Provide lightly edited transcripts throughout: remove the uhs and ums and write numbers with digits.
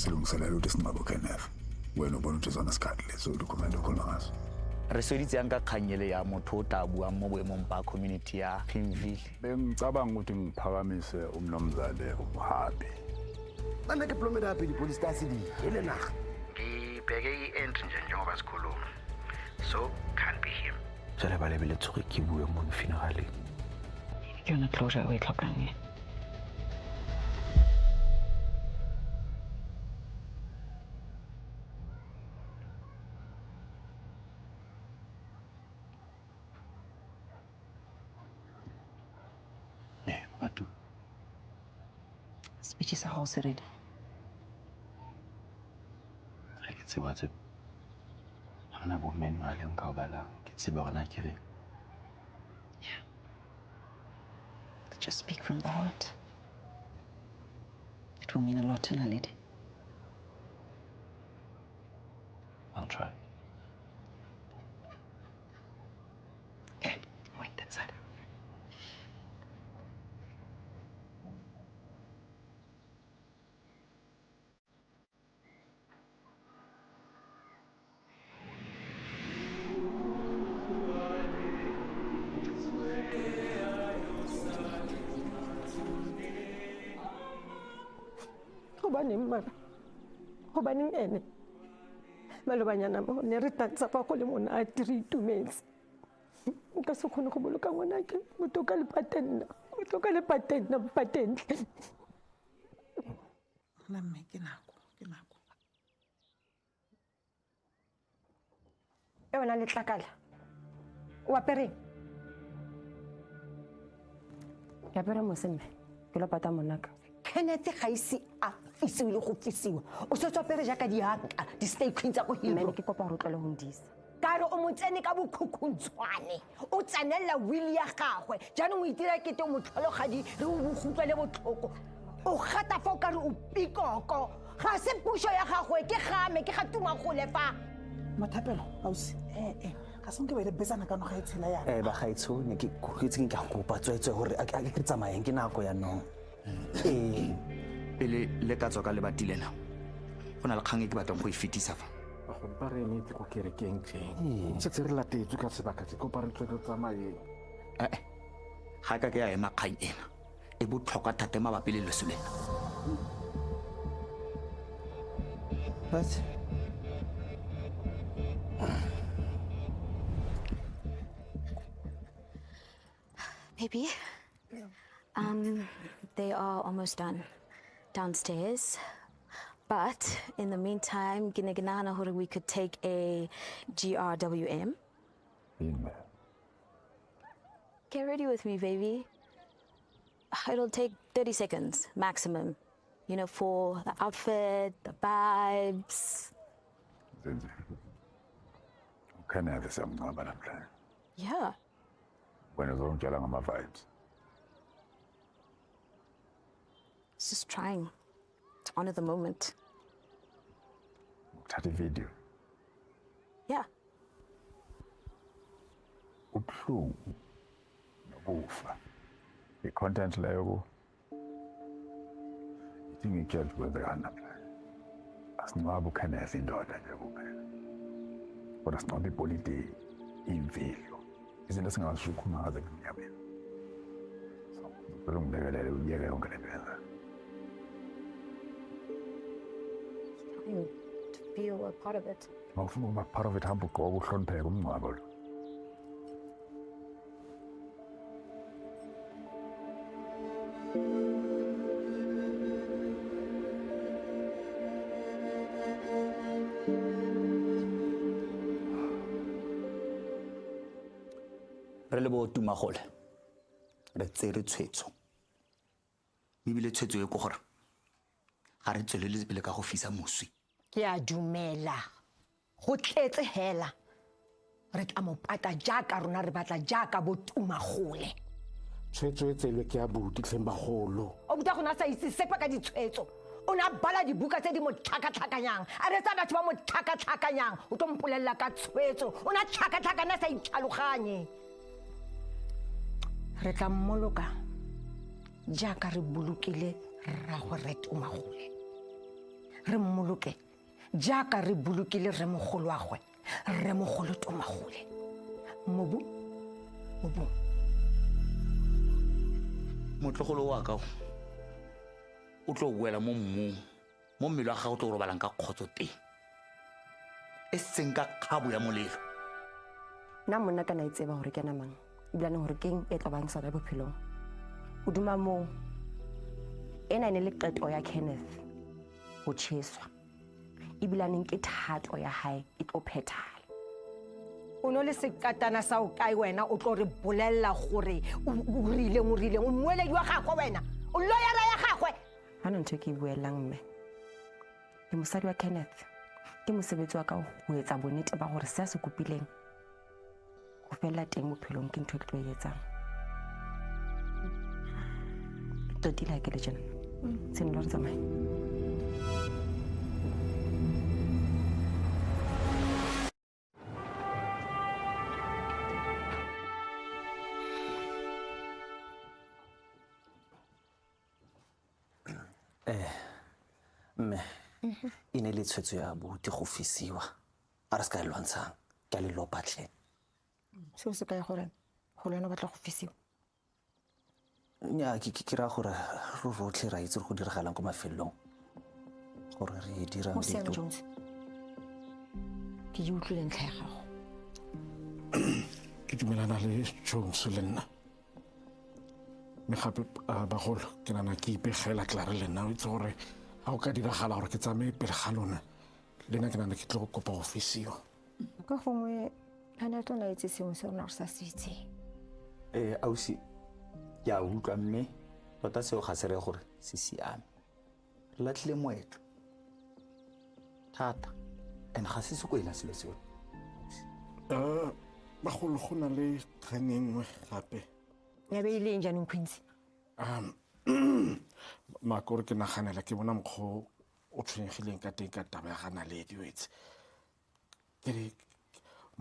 silungiselela ukuthi sinqabe uKenneth wena ubona ukuthi uzona isikhathi leso document okhona ngaso re sweditse yang ka kganyele ya motho o tla buang mo boemong ba community ya Pimville. Bengicabanga ukuthi ngiphakamise umnomzane uMhabi. Bana ke plomela hape di-police station di ele naga. Ngibheke i-entry nje njengoba sikhuluma. So can't be him. Jale ba lebele tsoge ke bue mo funeraleng. Ke yona closure o e tlhokang e. Speech is a house ready. I can see what's it. I'm not a man, I don't go back. Can see what I can. Yeah. Just speak from the heart. It will mean a lot to Naledi. I'll try. Okay, wait that side. Hobaneng ene malobanyana mo ne re tantsa pa go le mona a tiri itumetse nka se khone go boloka ngwana ke motoka le patenna patentle la mme ke nako e wena le tlakala o apereng ke apere mosemme ke lo pata monaka Kenneth ga ise a fisiwe le go fisiwa o se tsopere jaka di haka di stay queen tsa go hilo ke kopa go tlole go ndisa kare o motsene ka bokhukhuntshwane o tsanela will ya gagwe jaanong o itira kete o motlhologadi re o bogutla le botlhoko o gata fa o kare o pikoko ga se puso ya gagwe ke game ke ga tuma go lefa Mathapelo ausi ga se nke ba ile besana ka no ga itshela yana Ba gaitso ne ke itseng ke a kopa tswetswe gore a ke tsamayeng ke nako ya no Pele le ka tswa ka le batilena go na le kgang e ke batlang go e fetisa fa go ba re netse go kerekeng tleng se re latetswe ka sebaka se kopa re tswele tsamaye ga ka ke ya ema kgang ena e botlhokwa thata mabapi le leso lena Baby, they are almost done downstairs. But in the meantime, we could take a GRWM. Get ready with me, baby. It'll take 30 seconds maximum, you know, for the outfit, the vibes. Can I have some plan? Yeah. When it's on my vibes. It's just trying to honor the moment. Take a video. Yeah. Uplu. Nobufa. The content level. You think you can't wear the hand plan. As no abu can have in daughter. But as not the polity in value. Isn't this going to shoot my other community? So, the room never let you get on To feel a part of it. Part of it, I'm going to front pay. re le bo tumagole re tsere tshwetso bibile tshwetso e go gore ga re tswelele pele ka go fisa moswi ke a dumela go tletse hela re tla mo pata jaaka rona re batla jaaka bo tumagole tshwetso e tselwe ke a buti tleng bagolo o buta gona sa itse sepa ka ditshwetso o na bala dibuka tse di mo tlhakatlhakanyang a re tsa batho ba mo tlhakatlhakanyang o tlo mpolelela ka tshwetso o na tlhakatlhakana sa itlhaloganye re tla mmoloka jaaka re bolokile rra go re tumagole re mmoloke jaaka re bolokile re mogolo wa gwe re mogolo Tomagole mobu motlogolo wa ka o tlo boela mo mmung mo mmele wa gago o tlo robalang ka kgotso teng e seng ka kgabo ya molelo nna monna kana itseba gore ke namang ebilane gore keng e tlo bang sa le bophelong o duma moo ena ne le qeto ya Kenneth go tšheswa ebilaneng ke thato ya hae e tlo phethala o no le sekatana sa o kae wena o tlo re bolella gore o rileng o mmueledi wa gagwe wena o loyara ya gagwe hana ntho ke buelang mme ke mosadi wa Kenneth ke mosebetsi wa ka go etsa bonnete ba gore se a se kopileng go fela teng bophelong ke ntho e ke tlo e etsang totila ke le jena seno lo re tsamaye mme e ne le tshwetso ya buti go fisiwa a re se ka e lwantshang ke a le lopatlhe seo se kae gore go le wena batla go fisiwa nya ke ra gore ro rotlhe ra itse go diragalang ko mafelong gore re dira mo siame Jones ke di utlwile ntlha ya gago ke dumelana le Jones le nna me gape bagolo ke nana ke ipegela Clara le nna o itse gore ga o ka diragala gore ke tsamaye pele ga lona le nna ke nana ke tlo go kopa go fisiwa ka gongwe ana tlo na itse sengwe se rona re sa se itse ausi ke a utlwa mme tota seo ga se re gore se siame re latlhile moetlo thata and ga se se ko ena selo seo bagolo go na le kgang e nngwe gape ya beileng jaanong Quincy makore ke naganela ke bona mokgwa o tshwenyegileng ka teng ka taba ya ga Naledi o etse ke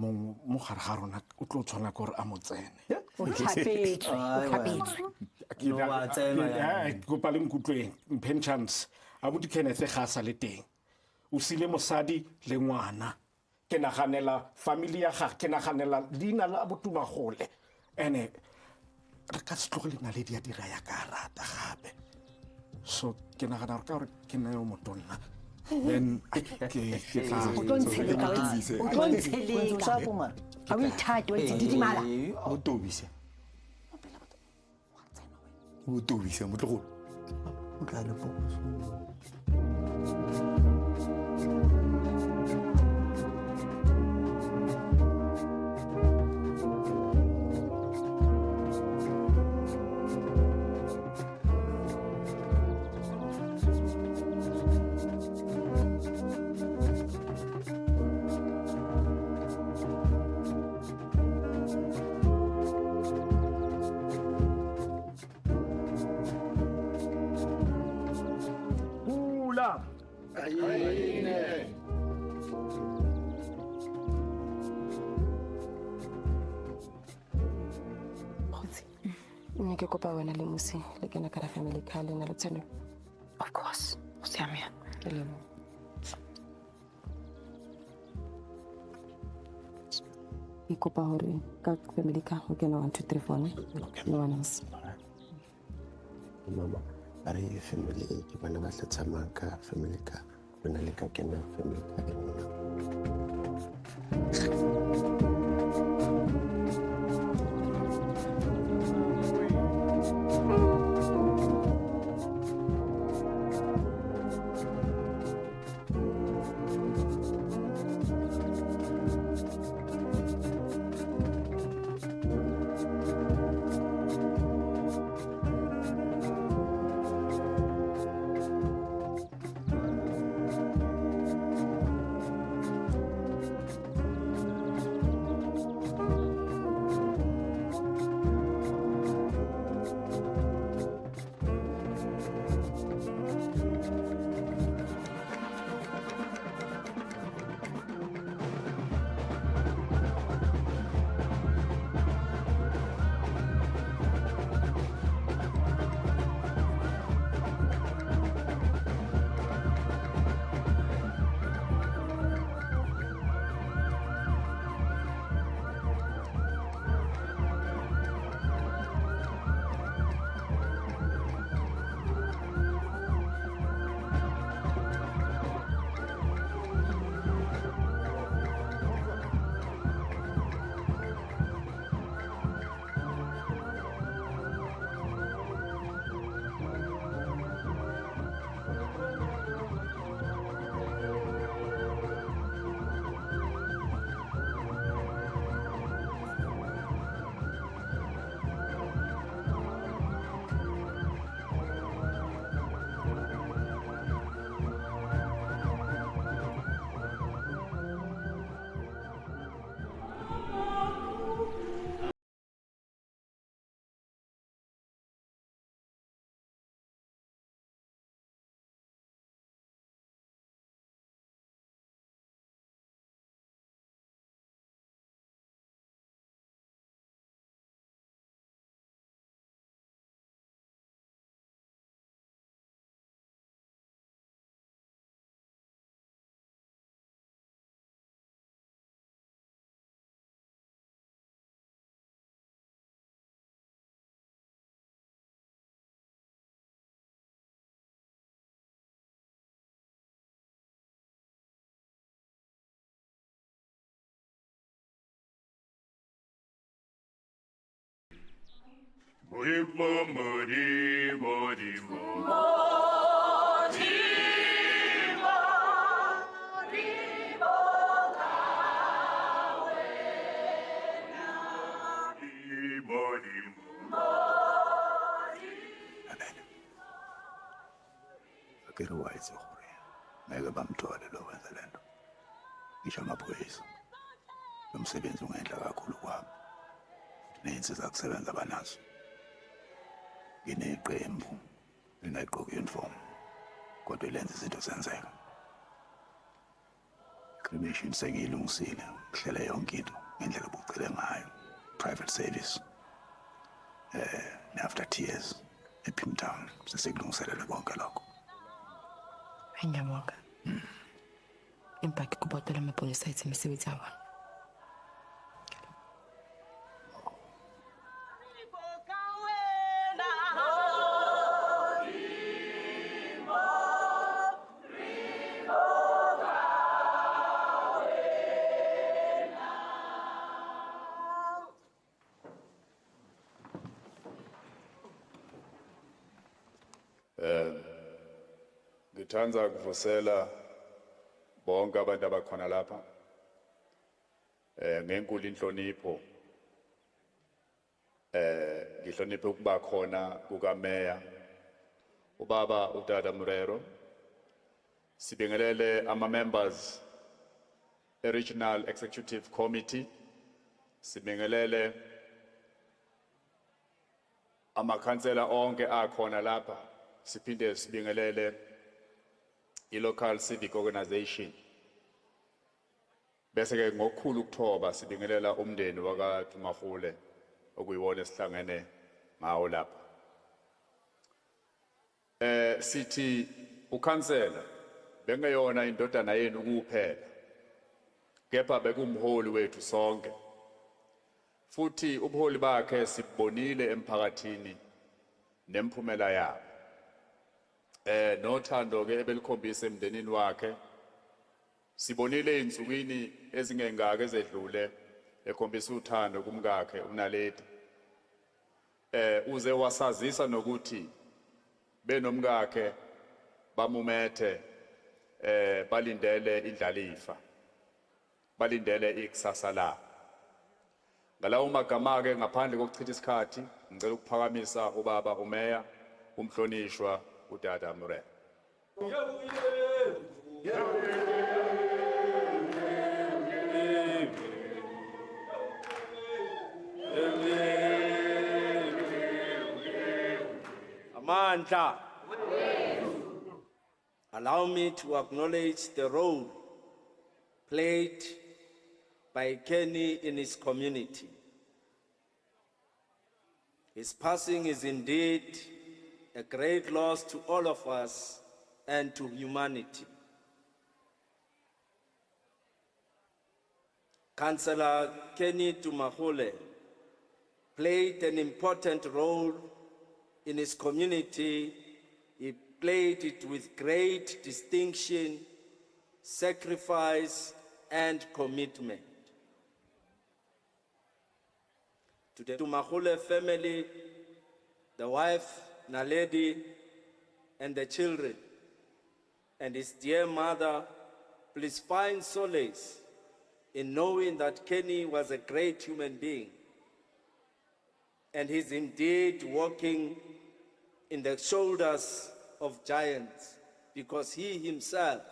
mo gare ga rona o tlo tshwana gore a mo tsene o tlhapetswe kopa le nkutlweng mphen chance a buti Kenneth ga sa le teng o sile mosadi le ngwana ke naganela family ya gagwe ke naganela leina la Botumagole ene re ka se tlogole Naledi ya dira ya ka rata gape so ke nagana gore ka gore ke nna yo motonna then o tlo ntsheleka ga o ithate o ntse didimala o tobise motlogolo o tla le fokoso nne ke kopa wena le mosi le kena ka family car le na le tshwanelo of course o siame ke le mo ke kopa gore ka family car go kena 1 2 3 4 no one else mama a re family ke bana ba tla tsamaya ka family car lona le ka kena family car e nngwe akere wayitse gore ngeke bamthole lo wenza le nto ngisho amaphoyisa lo msebenzi ungenhla kakhulu kwami ney'nsiza kusebenza abanazo ngineqembu lingayigqoki i-uniform kodwa ilenza izinto zenzeka cremation sengiyilungisile kuhlele yonke into ngendlela obucele ngayo private service after tears ePimtown sesekulungiselela konke lokho ngiyabonga empa ke kubotela amaphoyisa athi imisebenzi yabo ngithanda kuvusela bonke abantu abakhona lapha ngenkulu inhlonipho ngihloniphe ukuba khona kukameya ubaba uDada Murero sibingelele ama-members e-Regional Executive Committee sibingelele amakhansela onke akhona lapha siphinde sibingelele i-local civic organization bese ke ngokukhulu ukuthoba sibingelela umndeni wakaDumahule okuyiwona esihlangene ngawo lapha sithi ukhansela bengeyona indodana yenu kuphela kepha bekumholi wethu sonke futhi ubuholi bakhe sibonile emphakathini nemphumela yabo nothando ke ebelikhombisa emndenini wakhe sibonile insukwini ezingengaka ezedlule ekhombisa uthando kumkakhe uNaledi uze wasazisa nokuthi benomkakhe bamumethe balindele indlalifa balindele ikusasa la ngalawo magama ke ngaphandle kokuchitha isikhathi ngicela ukuphakamisa ubaba umeya umhlonishwa uDada Murero Amandla. Allow me to acknowledge the role played by Kenny in his community. His passing is indeed a great loss to all of us and to humanity. Councillor Kenny Dumahule played an important role in his community. He played it with great distinction, sacrifice, and commitment. To the Dumahule family, the wife, Naledi, and the children, and his dear mother, please find solace in knowing that Kenny was a great human being, and he's indeed walking in the shoulders of giants because he himself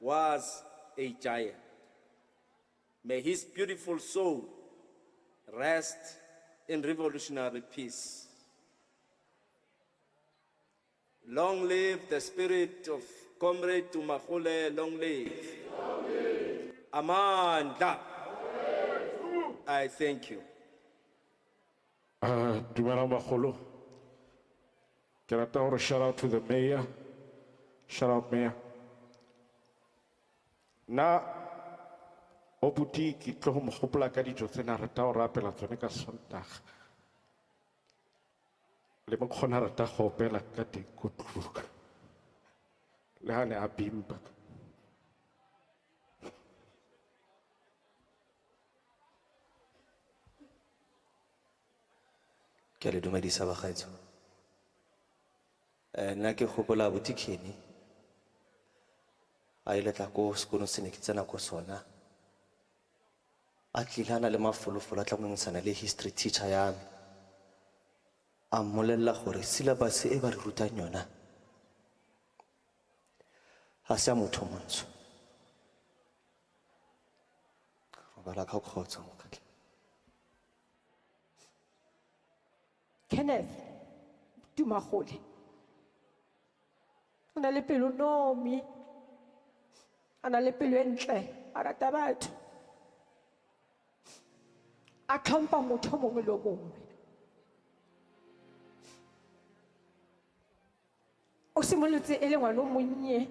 was a giant. May his beautiful soul rest in revolutionary peace. Long live the spirit of Comrade Dumahule, long live. Amandla. I thank you. Dumela Magolo. Can I tell a shout out to the mayor? Shout out, Mayor. Na obuti ki tlo mo gopola ka dijo tsena rata o rapela tsone ka Sondag. Le mo khona rata go opela ka teng go tluka. Le ha ne a bimba. Ke a le dumedisa bagaetsho. Nna ke gopola abuti Kenny. A ile tla ko sekolong se ne ke tsena ko sona. A tlile a na le mafolofolo a tla mo ntsana le history teacher ya me. A mmolella gore syllabus e ba re rutang yona ha se ya motho o montsho. Robala ka kgotso mokgatlo. Kenneth Tumagole o na le pelo nomi, a na le pelo e ntle, a rata batho, a tlhompha motho o mongwe le o mongwe. O simolotse e le ngwana o monnye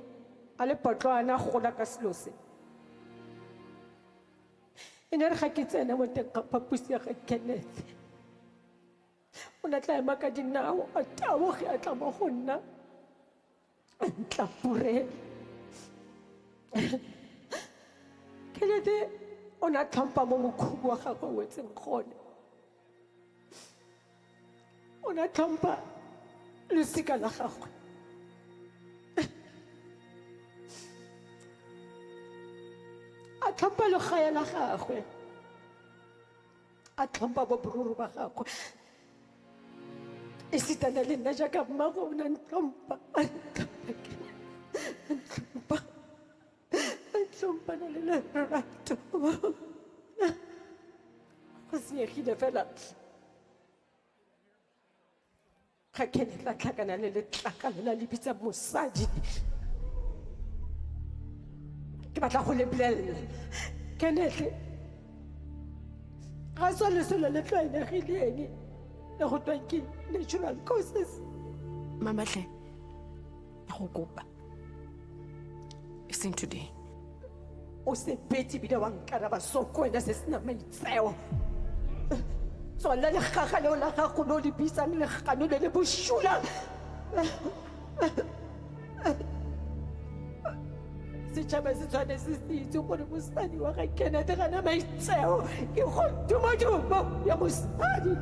a le potlwana go gola ka selo se. E ne re ga ke tsena mo teng ga phaposi ya ga Kenneth, o ne tla ema ka dinao a taboge a tla mo go nna a ntlapurela. Kenneth o ne a tlhompha mo mokhubu wa gagwe o wetseng gone, o ne a tlhompha losika la gagwe. A tlhompha legae la gagwe, a tlhompha boboruru ba gagwe. E sitana le nna jaaka mmago o ne a ntlhompha, a tlhompana le lerato. Go senyegile fela ga Kenneth la tlhakana le letlakala la le bitsa mosadi. Ke batla go le bolelela Kenneth ga se lesolo le tlwaelegileng le go twang ke natural causes. Mamahle, go kopa e seng today. O se peti bile wa nkaraba soko wena se sena maitseo. Tswala le gaga leo la gago lo le bisang le gano le bošula. Setšhaba se tshwane se se itse gore mosadi wa ga Kenneth ga na maitseo ke kgodumodumo ya mosadi.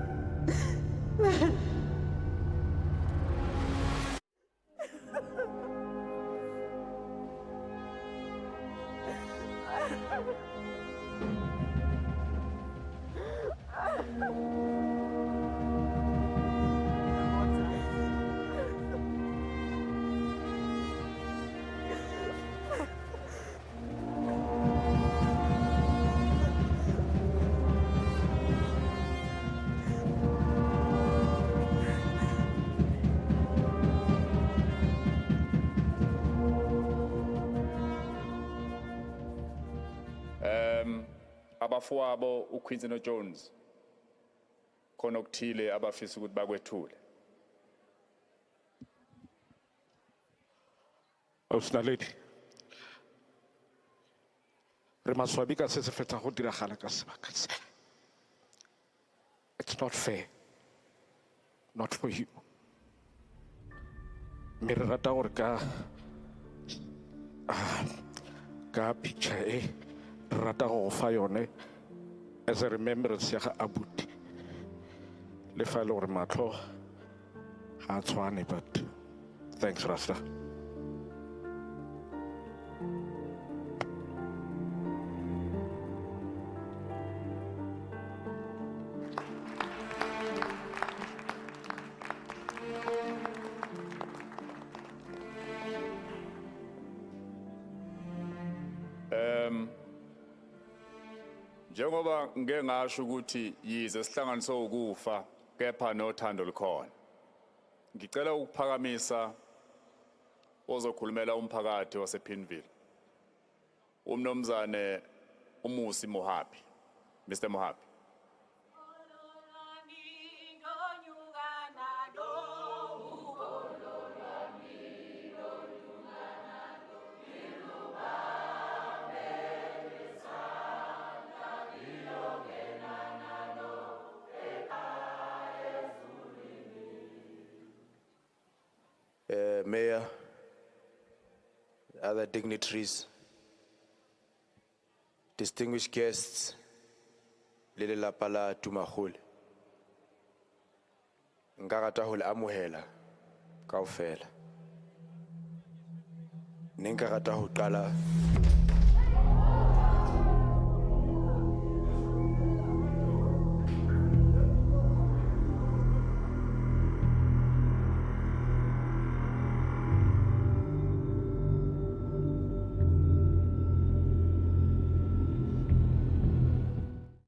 Abafowabo uQuincy noJones khona okuthile abafisa ukuthi bakwethule. Ausinaledi, re maswabi ka se se fetsa go diragala ka sebaka se. It's not fair, not for you. Me re rata gore ka picture e re rata go fa yone as a remembrance ya ga abuti, le fa le gore matlho ga a tshwane, but thanks Rasta. Njengoba ngeke ngasho ukuthi yize sihlanganiswe ukufa kepha nothando lukhona. Ngicela ukuphakamisa ozokhulumela umphakathi wasePinville. Umnomzane Umusi Mohapi. Mr. Mohapi. Mayor, other dignitaries, distinguished guests, Lele Lapala Tumagole. nka rata ho le amohela kaofela. Ne nka rata ho qala